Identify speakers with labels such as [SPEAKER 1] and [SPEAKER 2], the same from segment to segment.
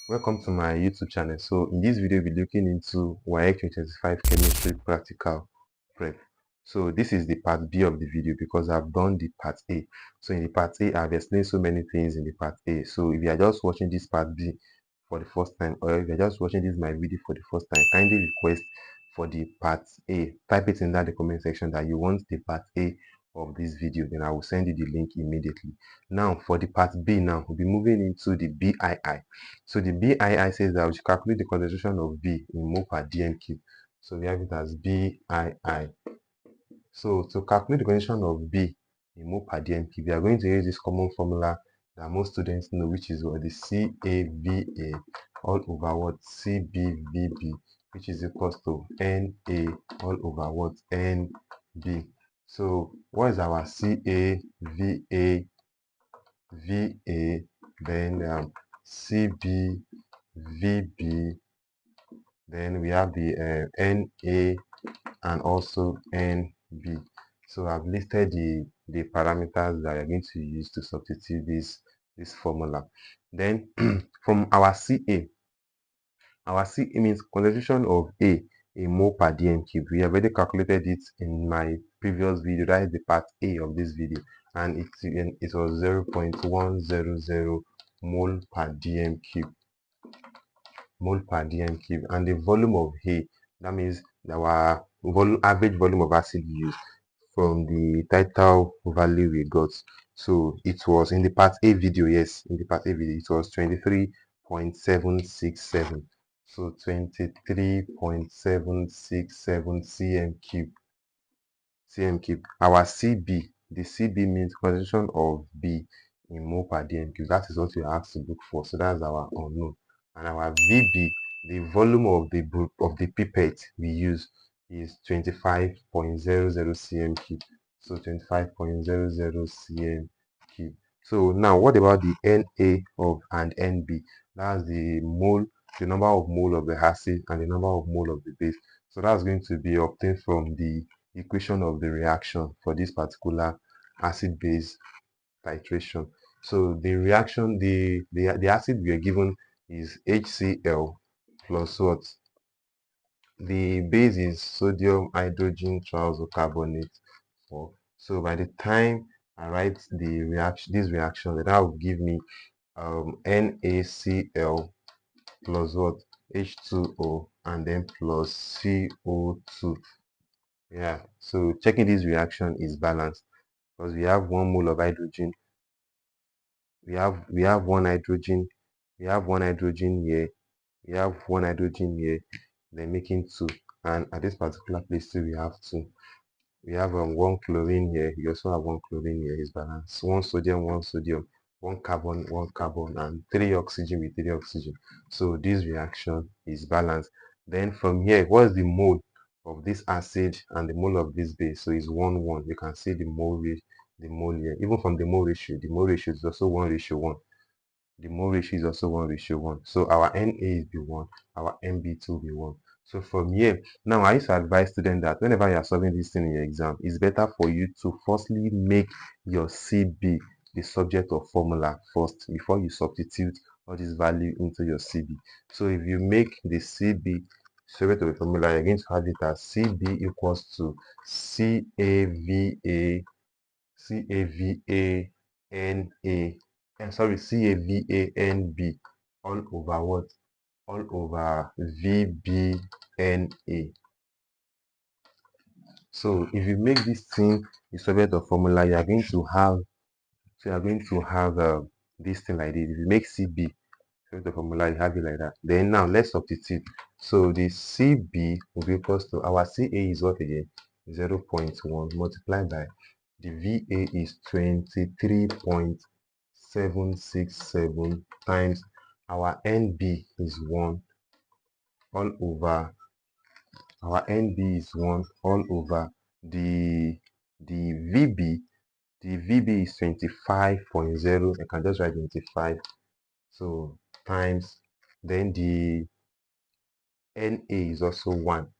[SPEAKER 1] Welcome to my YouTube channel. So in this video, we'll be looking into WAEC 2025 Chemistry Practical Prep. So this is the part B of the video because I've done the part A. So in the part A, I've explained so many things in the part A. So if you are just watching this part B for the first time, or if you're just watching this my video for the first time, kindly request for the part A. Type it in the comment section that you want the part A of this video, then I will send you the link immediately. Now for the part B, now we'll be moving into the BII. So the BII says that we should calculate the concentration of B in mole per dm cube. So we have it as BII. So to calculate the concentration of B in mole per dm cube, we are going to use this common formula that most students know, which is what the CAVA all over what CBVB, which is equals to NA all over what NB. So what is our CAVA, VA, then CB, VB, then we have the NA and also NB. So I've listed the parameters that are going to use to substitute this formula. Then from our CA means concentration of A in mole per dm cube. We have already calculated it in my previous video, that is the part A of this video, and it was 0.100 mole per dm cube. And the volume of A, that means our average volume of acid used from the title value we got. So it was in the part A video, yes, in the part A video, it was 23.767. So 23.767 cm cube. Our CB, the CB means concentration of B in mole per dm cube. That is what we are asked to look for. So that's our unknown. And our VB, the volume of the pipette we use is 25.00 cm cube. So 25.00 cm cube. So now what about the NA and NB? That's the number of mole of the acid and the number of mole of the base. So that's going to be obtained from the equation of the reaction for this particular acid base titration. So the reaction, the acid we are given is HCl plus what? The base is sodium hydrogen triazocarbonate. So by the time I write this reaction, that will give me NaCl plus what? H2O and then plus CO2. Yeah, so checking this reaction is balanced because we have 1 mole of hydrogen. We have one hydrogen. We have one hydrogen here. We have one hydrogen here. Then making 2. And at this particular place too, we have 2. We have 1 chlorine here. We also have 1 chlorine here. Is balanced. 1 sodium, 1 sodium, 1 carbon, 1 carbon, and 3 oxygen with 3 oxygen. So this reaction is balanced. Then from here, what is the mole of this acid and the mole of this base? So it's 1 1. You can see the mole here. Even from the mole ratio is also 1:1. The mole ratio is also 1:1. So our Na is B1, our Nb2 will be 1. So from here, now I used to advise students that whenever you are solving this thing in your exam, it's better for you to firstly make your CB the subject of formula first before you substitute all this value into your CB. So if you make the CB subject of the formula, you're going to have it as CB equals to CAVA CAVANB all over what? All over VBNA. So if you make this thing the subject of formula, you are going to have this thing like this. If you make CB subject of formula, you have it like that. Then now let's substitute. So the CB will be equals to our CA is what again? 0.1 multiplied by the VA is 23.767 times our NB is 1 all over our NB is 1 all over the VB. The VB is 25.0. I can just write 25. So times, then the NA is also 1.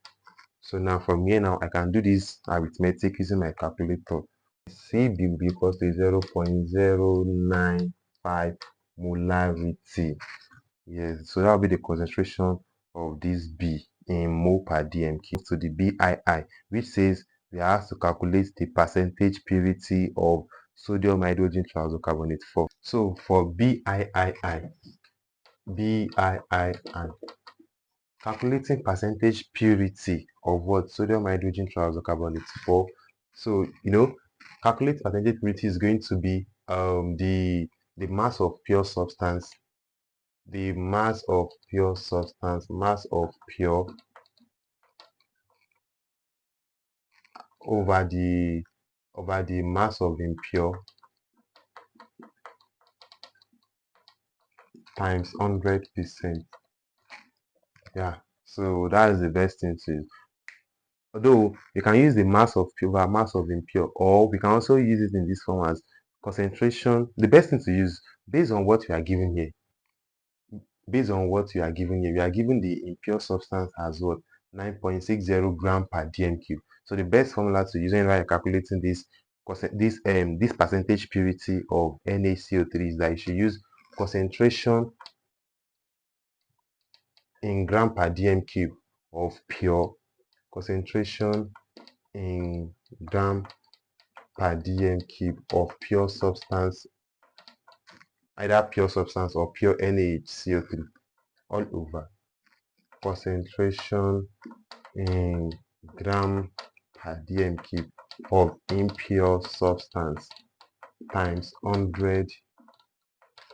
[SPEAKER 1] So now from here, now I can do this arithmetic using my calculator. CB will be equals to 0.095 molarity. Yes, so that will be the concentration of this B in mole per dm cube to the BII, which says we have to calculate the percentage purity of sodium hydrogen triazocarbonate 4. So for BII, calculating percentage purity of what? Sodium hydrogen triazocarbonate 4. So calculate percentage purity is going to be the mass of pure substance, mass of pure over the mass of impure times 100%. Yeah, so that is the best thing to use. Although we can use the mass of pure over mass of impure, or we can also use it in this form as concentration. The best thing to use based on what we are given here. We are given the impure substance as what? 9.60 gram per dm cube. So the best formula to use when you're calculating this percentage purity of NaCO3 is that you should use concentration in gram per dm cube of pure, concentration in gram per dm cube of pure substance, either pure substance or pure NaHCO3, all over concentration in gram per dm cube of impure substance times 100%.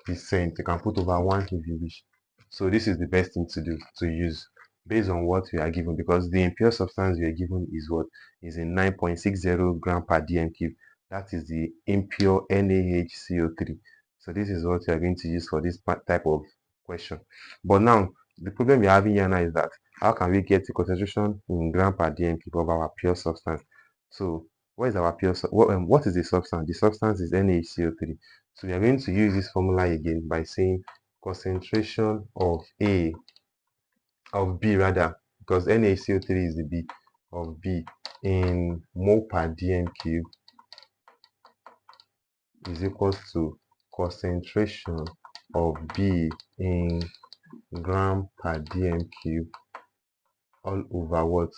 [SPEAKER 1] You can put over 1 if you wish. So this is the best thing to use based on what we are given, because the impure substance we are given is what is in 9.60 gram per dm cube. That is the impure NaHCO3. So this is what we are going to use for this type of question. But now the problem we're having here now is that how can we get the concentration in gram per dm cube of our pure substance? So what is our what is the substance? The substance is NaHCO3. So we are going to use this formula again by saying concentration of B rather, because NaCO3 is the B, of B in mole per dm cube is equals to concentration of B in gram per dm cube all over what?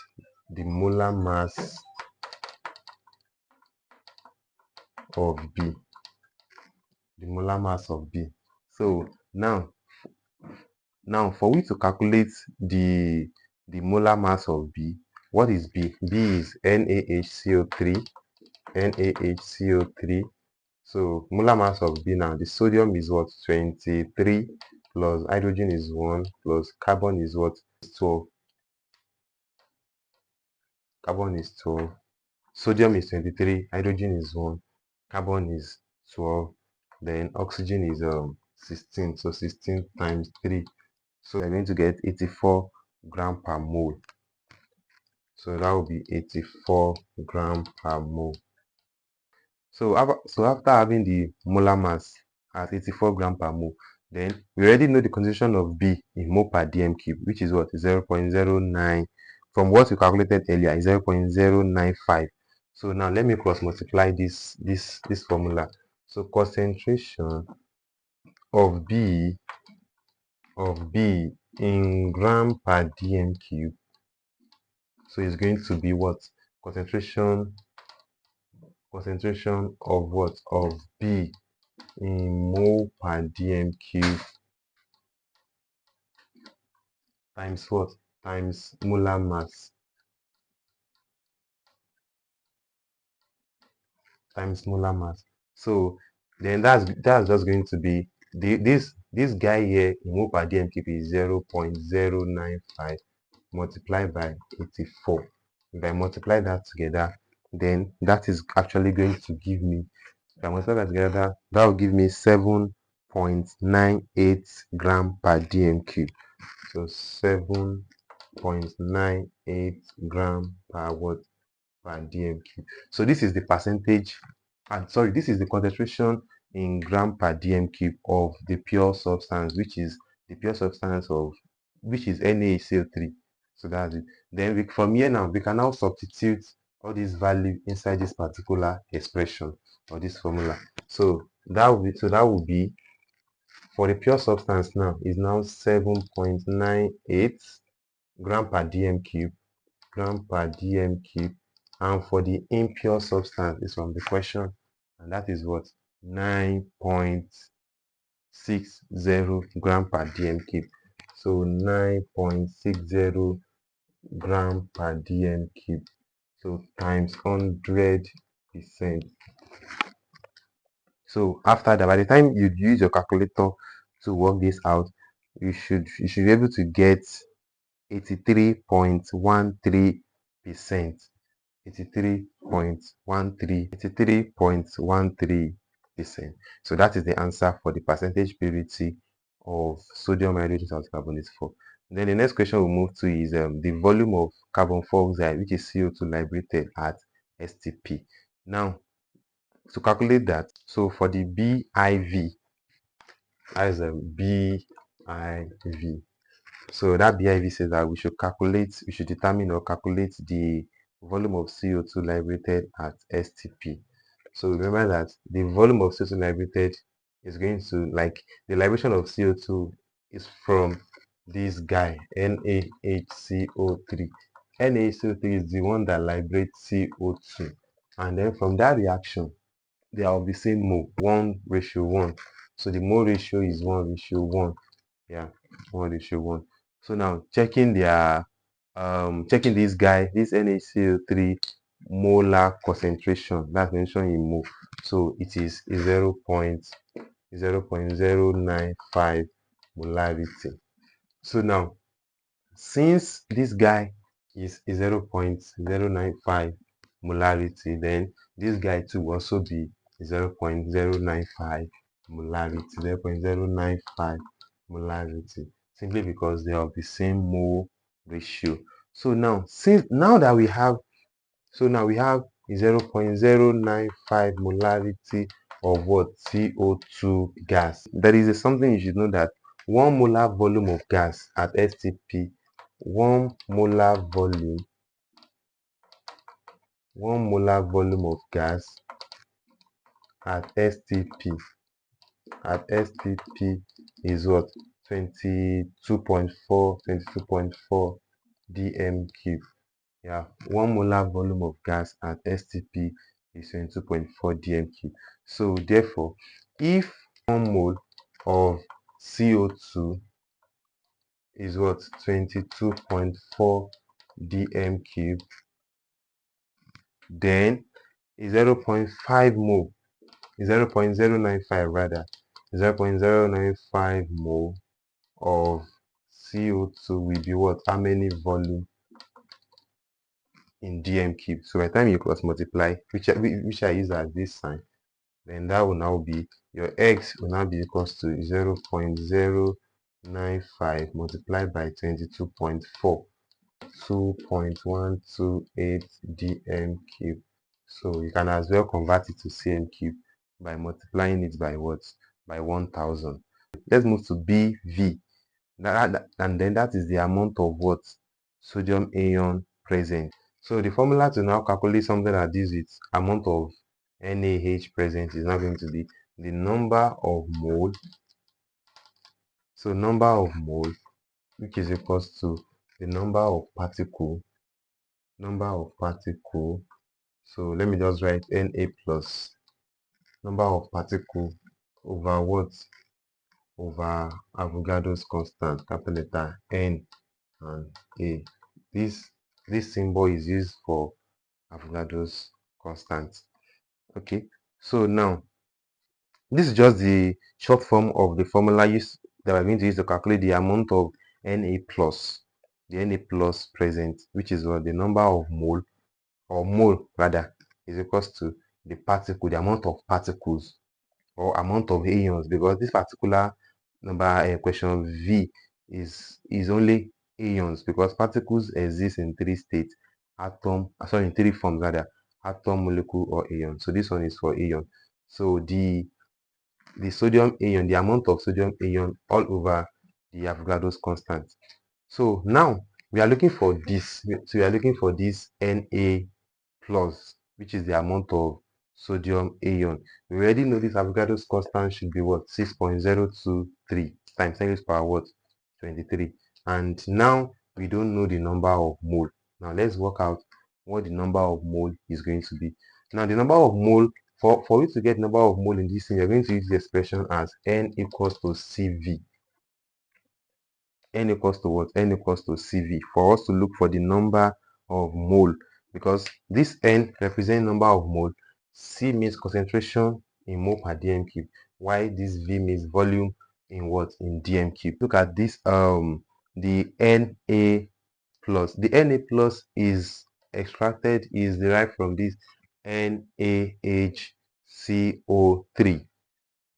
[SPEAKER 1] The molar mass of B. The molar mass of B. So now for we to calculate the molar mass of B, what is B? B is NaHCO3. So molar mass of B now, the sodium is what? 23 plus hydrogen is 1 plus carbon is what? 12. Carbon is 12. Sodium is 23, hydrogen is 1, carbon is 12, then oxygen is 16. So 16 times 3. So we're going to get 84 gram per mole. So that will be 84 gram per mole. So after having the molar mass at 84 gram per mole, then we already know the concentration of B in mole per dm cube, which is what? 0.09. From what we calculated earlier, is 0.095. So now let me cross multiply this formula. So concentration of B in gram per dm cube. So it's going to be what? Concentration of what? Of B in mole per dm cube times what? Times molar mass. So then that's just going to be this guy here in mole per dm cube is 0.095 multiplied by 84. If I multiply that together, then that is actually going to give me, if I multiply that together, that will give me 7.98 gram per dm cube. So 7.98 gram per what? Per dm cube. So this is the percentage, this is the concentration in gram per dm cube of the pure substance, which is NaCO3. So that's it. Then from here now, we can now substitute all these value inside this particular expression or this formula. So that will be For the pure substance now is now 7.98 gram per dm cube, and for the impure substance is from the question, and that is what, 9.60 gram per dm cube. So 9.60 gram per dm cube, so times 100%. So after that, by the time you use your calculator to work this out, you should be able to get 83.13%. 83.13%. So that is the answer for the percentage purity of sodium hydrogen carbonate 4. Then the next question we'll move to is the volume of carbon dioxide, which is CO2 liberated at STP. Now, to calculate that, so for the BIV, that is BIV. So that BIV says that we should determine or calculate the volume of CO2 liberated at STP. So remember that the volume of CO2 liberated is going to, like, the liberation of CO2 is from this guy, NaHCO3. NaHCO3 is the one that liberates CO2. And then from that reaction, they are of the same mole, 1:1. So the mole ratio is 1:1. Yeah, 1:1. So now checking their checking this guy, this NaCO3 molar concentration, that's mentioned in mole. So it is 0.095 molarity. So now, since this guy is 0.095 molarity, then this guy too will also be 0.095 molarity, 0.095 molarity, simply because they are of the same mole ratio. So now, that we have 0.095 molarity of what? CO2 gas. There is something you should know, that 1 molar volume of gas at STP, 1 molar volume of gas at STP is what? 22.4 dm cube. Yeah, 1 molar volume of gas at STP is 22.4 dm cube. So therefore, if 1 mole of CO2 is what? 22.4 dm cube, then 0.5 mole, 0.095 rather, 0.095 mole of CO2 will be what? How many volume in dm cube? So by the time you cross multiply, which I use as this sign, then that will now be, your x will now be equals to 0.095 multiplied by 22.4, 2.128 dm cube. So you can as well convert it to cm cube by multiplying it by what? By 1000. Let's move to BV. And then that is the amount of what? Sodium ion present. So the formula to now calculate something like this with amount of NaH present is now going to be the number of mole. So number of mole, which is equals to the number of particle. So let me just write Na plus number of particle over what? Over Avogadro's constant, capital letter N and A. This symbol is used for Avogadro's constant. Okay, so now this is just the short form of the formula that we're going to use to calculate the amount of Na plus, the Na plus present, which is what? The number of mole, or mole rather, is equals to the particle, the amount of particles, or amount of ions, because this particular number question V is only ions, because particles exist in 3 states, in 3 forms rather: atom, molecule, or ion. So this one is for ion. So the sodium ion, the amount of sodium ion all over the Avogadro's constant. So now we are looking for this. So we are looking for this Na plus, which is the amount of sodium ion. We already know this Avogadro's constant should be what? 6.023 times 10 raised to power what? 23. And now we don't know the number of mole. Now let's work out what the number of mole is going to be. Now the number of mole, for you to get number of mole in this thing, you're going to use the expression as N equals to CV. N equals to what? N equals to CV, for us to look for the number of mole, because this N represents number of mole, C means concentration in mole per dm cube, while this V means volume in what? In dm cube. Look at this, the Na plus. The Na plus is extracted, is derived from this NaHCO3.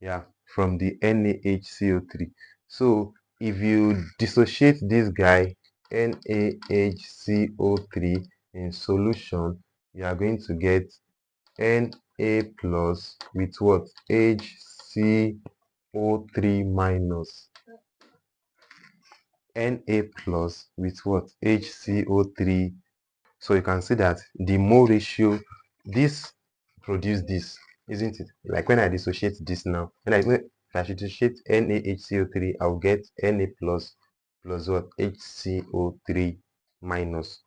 [SPEAKER 1] Yeah, from the NaHCO3. So if you dissociate this guy, NaHCO3, in solution, you are going to get Na plus with what? HCO3 minus. Na plus with what? HCO3. So you can see that the mole ratio, this produce this, isn't it? Like when I dissociate this now, if I dissociate NaHCO3, I'll get Na plus what? HCO3 minus.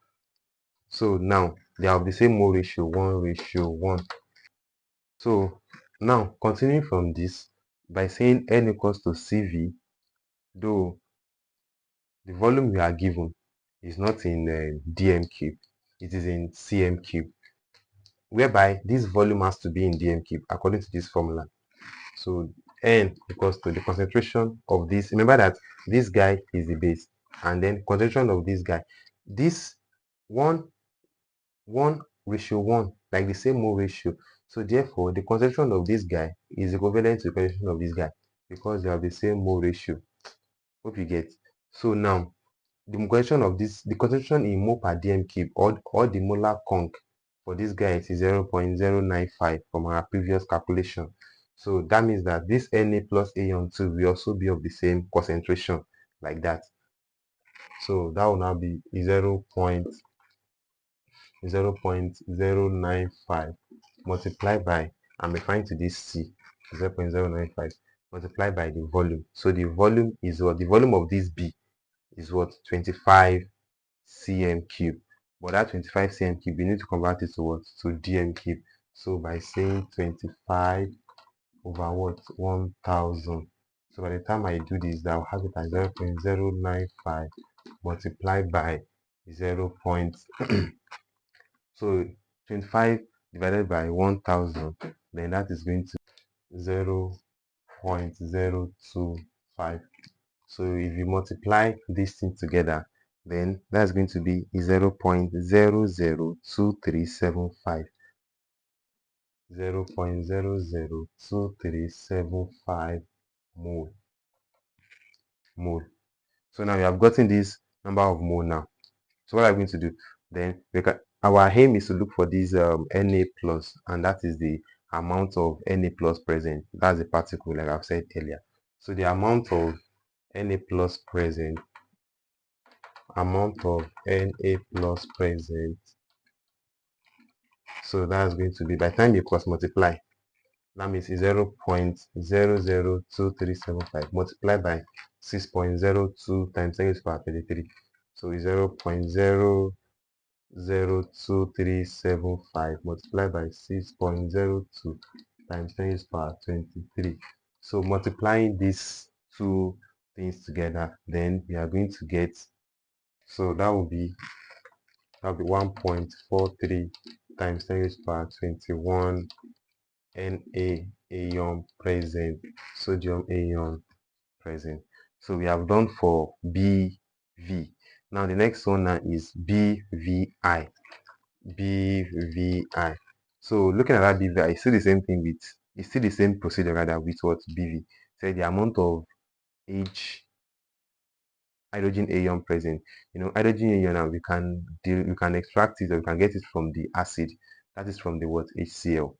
[SPEAKER 1] So now they have the same mole ratio, 1:1. So now continuing from this, by saying N equals to CV, though the volume we are given is not in dm cube, it is in cm cube, whereby this volume has to be in dm cube according to this formula. So N equals to the concentration of this. Remember that this guy is the base, and then concentration of this guy, this 1:1, like the same mole ratio. So therefore the concentration of this guy is equivalent to the concentration of this guy, because they have the same mole ratio. Hope you get. So now the concentration of this, the concentration in mole per dm cube, or the molar conc for this guy is 0.095 from our previous calculation. So that means that this Na plus Aon2 will also be of the same concentration, like that. So that will now be 0.095 multiplied by, I'm referring to this C, 0.095 multiplied by the volume. So the volume is what? The volume of this B is what? 25 cm cube. But that 25 cm cube, you need to convert it to what? To dm cube. So by saying 25 over what? 1000. So by the time I do this, I'll have it as 0.095 multiplied by 0. So 25 divided by 1000, then that is going to 0.025. So if you multiply these things together, then that's going to be 0.002375. 0.002375 mole. So now we have gotten this number of mole now. So what are we going to do? Then our aim is to look for this Na plus, and that is the amount of Na plus present. That's the particle, like I've said earlier. So the amount of Na plus present, so that's going to be, by the time you cross multiply, that means 0.002375 multiplied by 6.02 times 10 to the power 23. So 0.002375 multiplied by 6.02 times 10 to the power 23. So multiplying these two things together, then we are going to get, so that will be 1.43 times 10 to the power 21 Na present, sodium ion present. So we have done for BV. Now the next one now is BVI. BVI. So looking at that BVI, it's still the same thing with, it's still the same procedure rather with what? BV. So the amount of each hydrogen ion present. Hydrogen ion now we can extract it, or we can get it from the acid. That is from the what? HCl.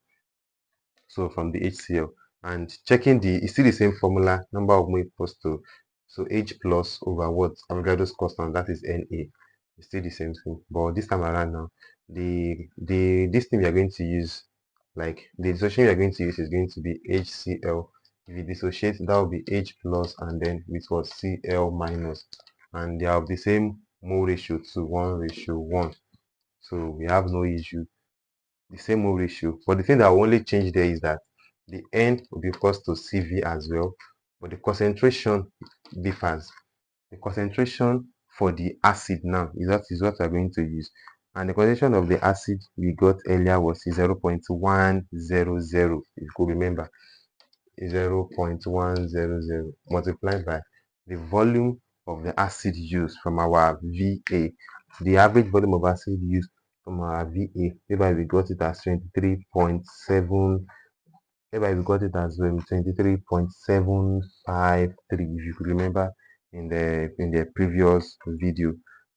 [SPEAKER 1] So from the HCl, and checking it's still the same formula, number of mole equals to, so H plus over what? Avogadro's constant, that is Na. It's still the same thing, but this time around now, this thing we are going to use like the dissociation we are going to use is going to be HCl. If you dissociate, that will be H plus and then with what Cl minus, and they have the same mole ratio to 1:1. So we have no issue, the same mole ratio. But the thing that will only change there is that the N will be equals to Cv as well, but the concentration differs. The concentration for the acid now is what we're going to use, and the concentration of the acid we got earlier was 0.100. If you could remember, 0.100 multiplied by the volume of the acid used from our VA, the average volume of acid used from our VA, whereby we got it as 23.7, whereby we got it as 23.753, if you could remember in the previous video.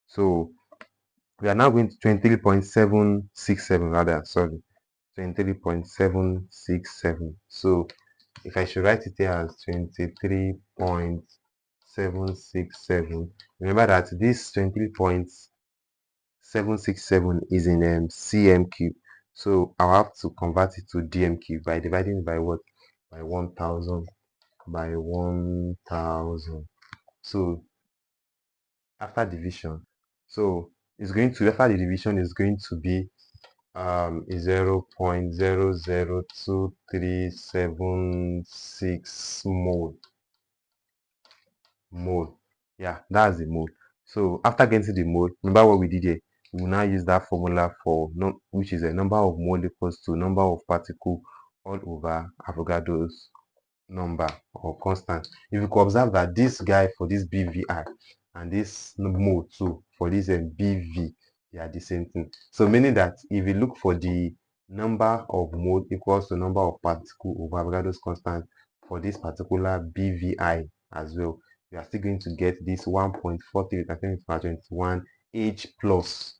[SPEAKER 1] So we are now going to 23.767, rather, sorry, 23.767. So if I should write it here as 23.767, remember that this 23.767 is in cm cube, so I'll have to convert it to dm cube by dividing it by what? By 1000, by 1000. So after division, so it's going to, after the division is going to be 0.002376 mole. Yeah, that's the mole. So after getting the mole, remember what we did here? We will now use that formula for which is a number of mole equals to number of particle all over Avogadro's number or constant. If you could observe that this guy for this BVI and this mole too for this BV, they are the same thing. So meaning that if you look for the number of mole equals to number of particle over Avogadro's constant for this particular BVI as well, we are still going to get this 1.43 times 10⁻21 H plus.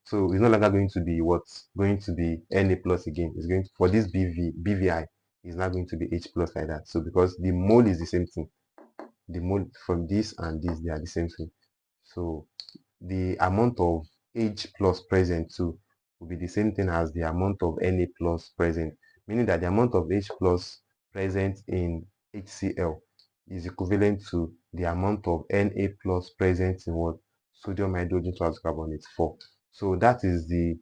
[SPEAKER 1] So it's no longer going to be what's going to be Na plus again. It's going to, for this BVI is not going to be H plus like that. So because the mole is the same thing, the mole from this and this, they are the same thing. So the amount of H plus present too will be the same thing as the amount of Na plus present, meaning that the amount of H plus present in HCl is equivalent to the amount of Na plus present in what? Sodium hydrogen transcarbonate 4. So that is the,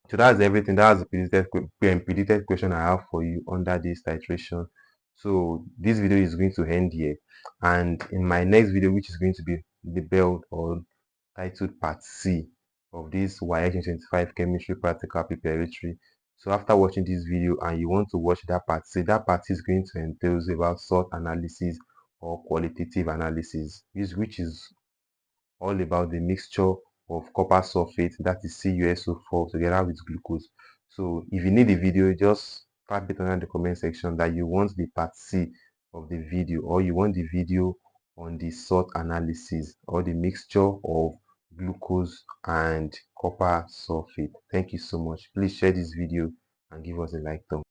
[SPEAKER 1] so that's everything. That's the predicted question I have for you under this titration. So this video is going to end here, and in my next video, which is going to be the belt or titled part C of this WAEC 2025 chemistry practical preparatory. So after watching this video and you want to watch that part C, that part C is going to entail about salt analysis or qualitative analysis, which is all about the mixture of copper sulfate, that is CuSO4, together with glucose. So if you need the video, just type it under the comment section that you want the part C of the video, or you want the video on the salt analysis or the mixture of glucose and copper sulfate. Thank you so much. Please share this video and give us a like thumb.